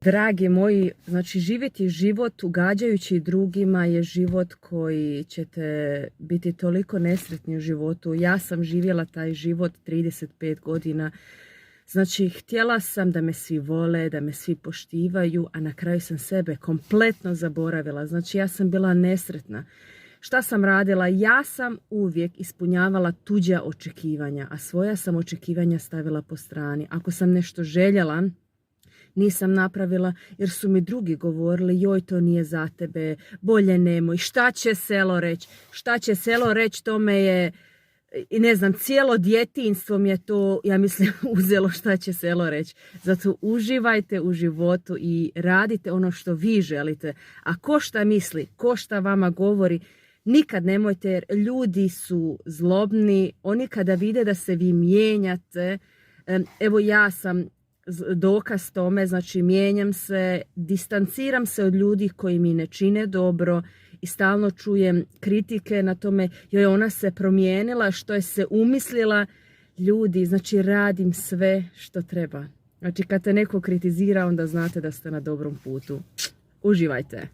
Dragi moji, znači živjeti život ugađajući drugima je život koji ćete biti toliko nesretni u životu. Ja sam živjela taj život 35 godina. Znači, htjela sam da me svi vole, da me svi poštivaju, a na kraju sam sebe kompletno zaboravila. Znači, ja sam bila nesretna. Šta sam radila? Ja sam uvijek ispunjavala tuđa očekivanja, a svoja sam očekivanja stavila po strani. Ako sam nešto željela, nisam napravila jer su mi drugi govorili joj to nije za tebe, bolje nemoj, šta će selo reći, šta će selo reći, to me je, ne znam, cijelo djetinjstvo mi je to, ja mislim, uzelo šta će selo reći. Zato uživajte u životu i radite ono što vi želite, a ko šta misli, ko šta vama govori, nikad nemojte, jer ljudi su zlobni, oni kada vide da se vi mijenjate, evo ja sam dokaz tome, znači mijenjam se, distanciram se od ljudi koji mi ne čine dobro i stalno čujem kritike na tome joj ona se promijenila, što je se umislila. Ljudi, znači radim sve što treba. Znači kad te neko kritizira onda znate da ste na dobrom putu. Uživajte.